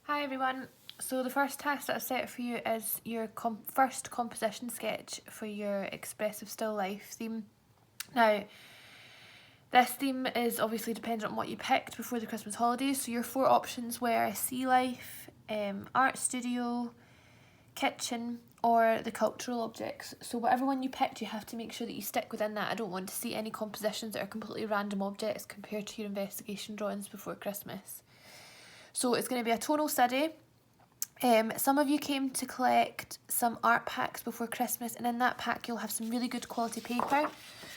Hi everyone. So the first task that I've set for you is your first composition sketch for your expressive still life theme. Now, this theme is obviously dependent on what you picked before the Christmas holidays. So your 4 options were sea life, art studio, kitchen, or the cultural objects. So whatever one you picked, you have to make sure that you stick within that. I don't want to see any compositions that are completely random objects compared to your investigation drawings before Christmas. So it's going to be a tonal study. Some of you came to collect some art packs before Christmas, and in that pack you'll have some really good quality paper.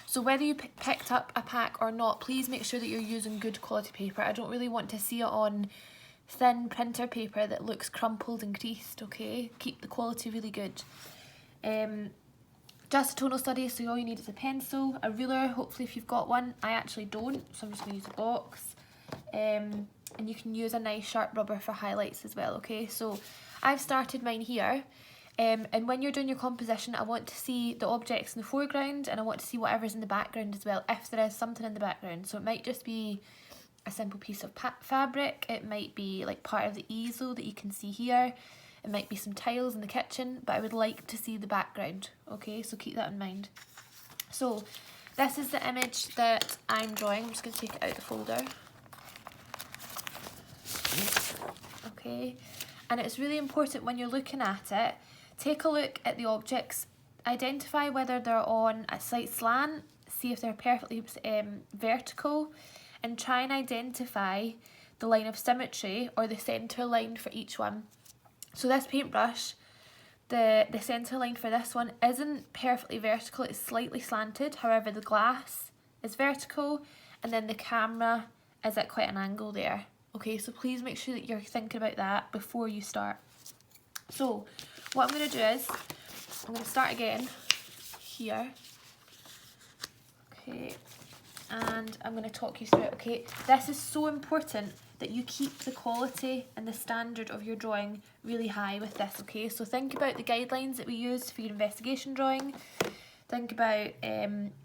So whether you picked up a pack or not, please make sure that you're using good quality paper. I don't really want to see it on thin printer paper that looks crumpled and creased, okay? Keep the quality really good. Just a tonal study, so all you need is a pencil, a ruler, hopefully if you've got one. I actually don't, so I'm just going to use a box. And you can use a nice sharp rubber for highlights as well, okay? So I've started mine here, and when you're doing your composition, I want to see the objects in the foreground and I want to see whatever's in the background as well, if there is something in the background. So it might just be a simple piece of fabric, it might be like part of the easel that you can see here, it might be some tiles in the kitchen, but I would like to see the background, okay? So keep that in mind. So this is the image that I'm drawing. I'm just going to take it out of the folder. Okay, and it's really important when you're looking at it, take a look at the objects, identify whether they're on a slight slant, see if they're perfectly vertical, and try and identify the line of symmetry or the centre line for each one. So this paintbrush, the centre line for this one isn't perfectly vertical, it's slightly slanted, however the glass is vertical and then the camera is at quite an angle there. Okay, so please make sure that you're thinking about that before you start. So what I'm going to do is, I'm going to start again here. Okay, and I'm going to talk you through it. Okay, this is so important that you keep the quality and the standard of your drawing really high with this, okay? So think about the guidelines that we used for your investigation drawing. Think about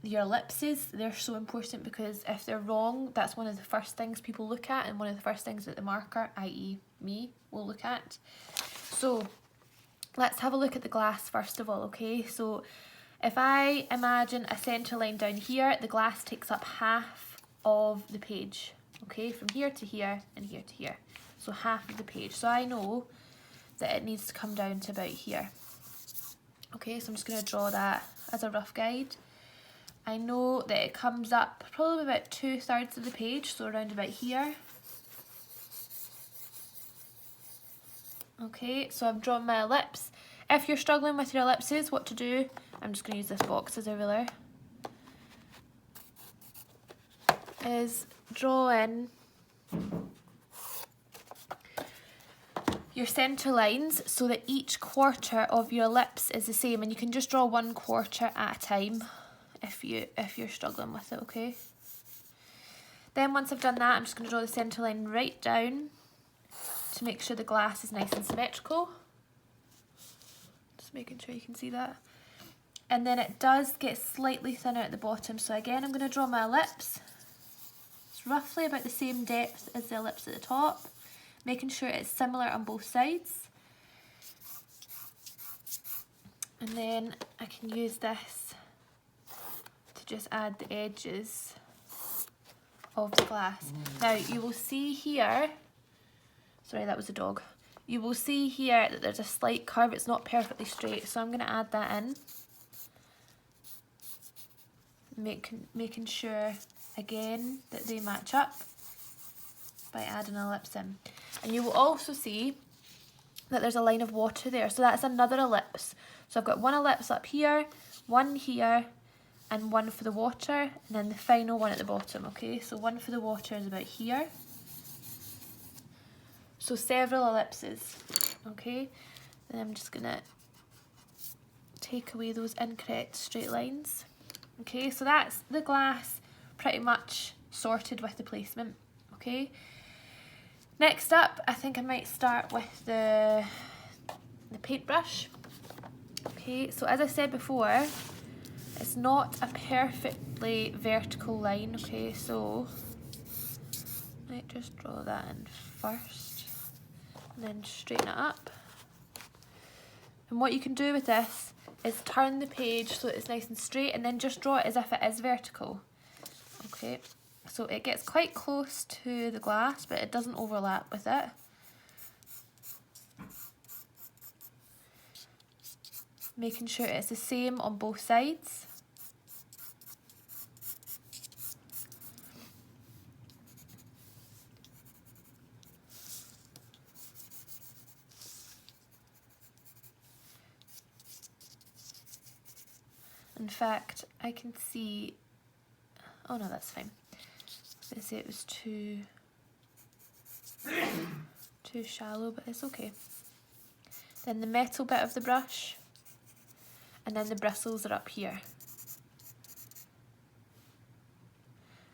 your ellipses. They're so important because if they're wrong, that's one of the first things people look at and one of the first things that the marker, i.e. me, will look at. So let's have a look at the glass first of all, okay? So if I imagine a centre line down here, the glass takes up half of the page, okay? From here to here and here to here. So half of the page. So I know that it needs to come down to about here. Okay, so I'm just going to draw that as a rough guide. I know that it comes up probably about 2/3 of the page, so around about here. Okay, so I've drawn my ellipse. If you're struggling with your ellipses, what to do, I'm just going to use this box as a ruler, is draw in your centre lines so that each quarter of your ellipse is the same, and you can just draw 1/4 at a time if you're struggling with it, okay? Then once I've done that, I'm just going to draw the centre line right down to make sure the glass is nice and symmetrical. Just making sure you can see that. And then it does get slightly thinner at the bottom, so again I'm going to draw my ellipse. It's roughly about the same depth as the ellipse at the top, making sure it's similar on both sides. And then I can use this to just add the edges of the glass. Now you will see here, sorry that was a dog, you will see here that there's a slight curve, it's not perfectly straight, so I'm going to add that in. Making sure again that they match up by adding an ellipse in. And you will also see that there's a line of water there, so that's another ellipse. So I've got one ellipse up here, one here, and one for the water, and then the final one at the bottom, okay? So one for the water is about here. So several ellipses, okay? Then I'm just gonna take away those incorrect straight lines. Okay, so that's the glass pretty much sorted with the placement, okay? Next up, I think I might start with the paintbrush. Okay, so as I said before, it's not a perfectly vertical line, okay, so I might just draw that in first. and then straighten it up. And what you can do with this is turn the page so it's nice and straight, and then just draw it as if it is vertical. Okay, so it gets quite close to the glass, but it doesn't overlap with it. Making sure it's the same on both sides. In fact, I can see, oh no, that's fine. I was going to say it was too shallow, but it's okay. Then the metal bit of the brush, and then the bristles are up here.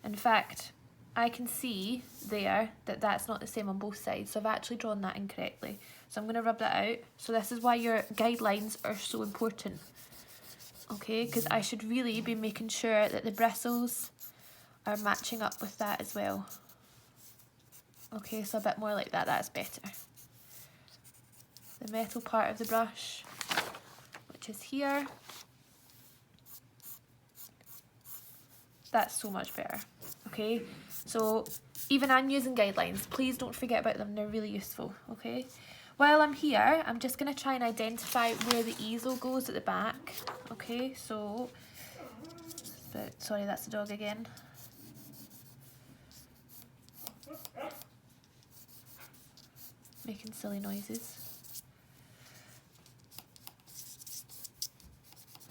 In fact, I can see there that that's not the same on both sides, so I've actually drawn that incorrectly. So I'm going to rub that out. So this is why your guidelines are so important. Okay, because I should really be making sure that the bristles are matching up with that as well. Okay, so a bit more like that, that's better. The metal part of the brush, which is here. That's so much better. Okay, so even I'm using guidelines. Please don't forget about them, they're really useful. Okay, while I'm here, I'm just going to try and identify where the easel goes at the back. Okay, so, but sorry, that's the dog again. Making silly noises.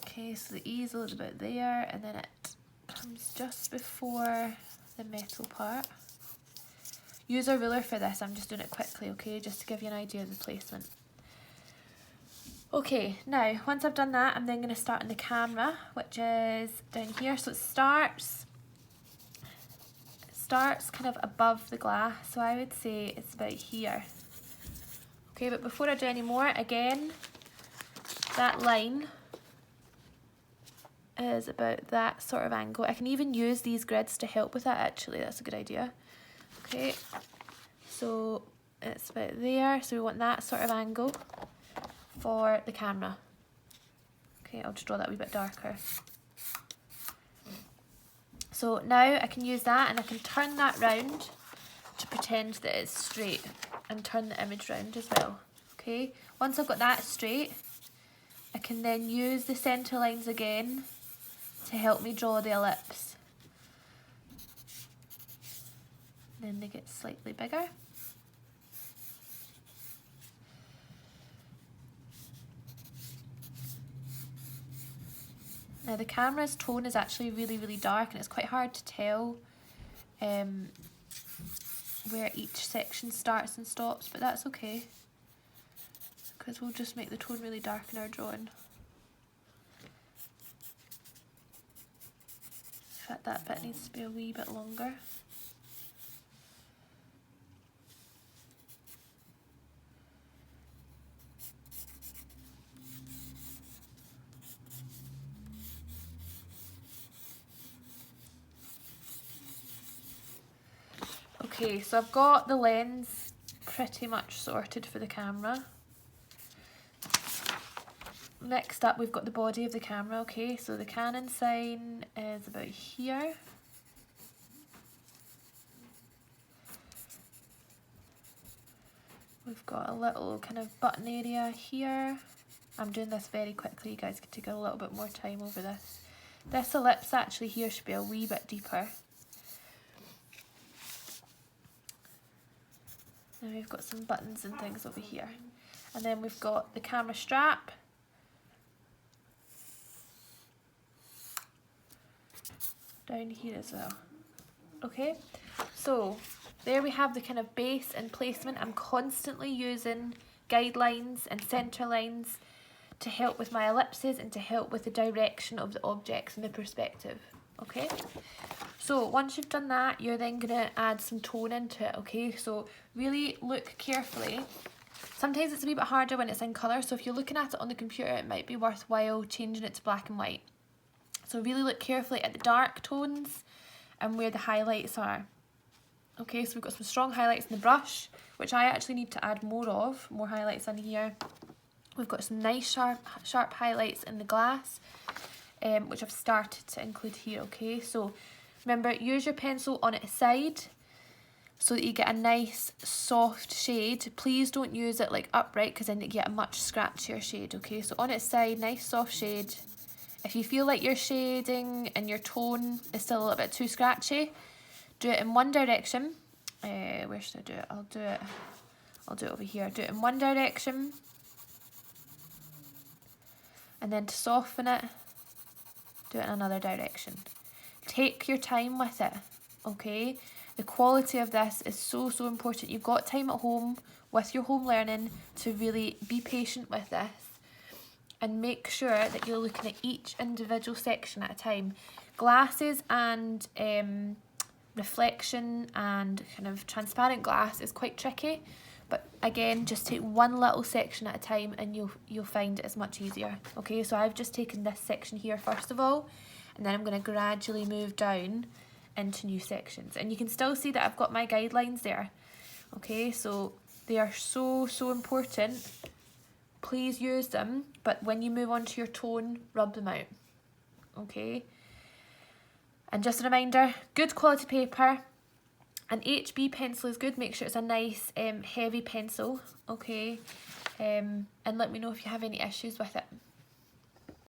Okay, so the easel is about there, and then it comes just before the metal part. Use a ruler for this, I'm just doing it quickly, okay, just to give you an idea of the placement. Okay, now, once I've done that, I'm then going to start on the camera, which is down here. So it starts kind of above the glass, so I would say it's about here. Okay, but before I do any more, again, that line is about that sort of angle. I can even use these grids to help with that, actually, that's a good idea. Okay, so it's about there, so we want that sort of angle for the camera. Okay, I'll just draw that a wee bit darker. So now I can use that and I can turn that round to pretend that it's straight and turn the image round as well. Okay, once I've got that straight, I can then use the centre lines again to help me draw the ellipse. Then they get slightly bigger. Now the camera's tone is actually really, really dark, and it's quite hard to tell where each section starts and stops, but that's okay, because we'll just make the tone really dark in our drawing. In fact, that bit needs to be a wee bit longer. Okay, so I've got the lens pretty much sorted for the camera. Next up, we've got the body of the camera. Okay, so the Canon sign is about here. We've got a little kind of button area here. I'm doing this very quickly, you guys can take a little bit more time over this. This ellipse actually here should be a wee bit deeper. Now we've got some buttons and things over here. And then we've got the camera strap. Down here as well. Okay, so there we have the kind of base and placement. I'm constantly using guidelines and centre lines to help with my ellipses and to help with the direction of the objects and the perspective. Okay, so once you've done that, you're then going to add some tone into it. Okay, so really look carefully. Sometimes it's a wee bit harder when it's in colour, so if you're looking at it on the computer, it might be worthwhile changing it to black and white. So really look carefully at the dark tones and where the highlights are. Okay, so we've got some strong highlights in the brush, which I actually need to add more of, more highlights in here. We've got some nice sharp highlights in the glass, which I've started to include here, okay? So remember, use your pencil on its side so that you get a nice soft shade. Please don't use it like upright because then you get a much scratchier shade, okay? So on its side, nice soft shade. If you feel like your shading and your tone is still a little bit too scratchy, do it in one direction. Where should I do it? I'll do it over here. Do it in one direction. And then to soften it, do it in another direction. Take your time with it, okay? The quality of this is so, so important. You've got time at home with your home learning to really be patient with this and make sure that you're looking at each individual section at a time. Glasses and reflection and kind of transparent glass is quite tricky, but again, just take one little section at a time and you'll find it is much easier. Okay, so I've just taken this section here first of all, and then I'm going to gradually move down into new sections, and you can still see that I've got my guidelines there. Okay, so they are so, so important. Please use them, but when you move on to your tone, rub them out. Okay, and just a reminder, good quality paper. An HB pencil is good. Make sure it's a nice heavy pencil, okay? And let me know if you have any issues with it.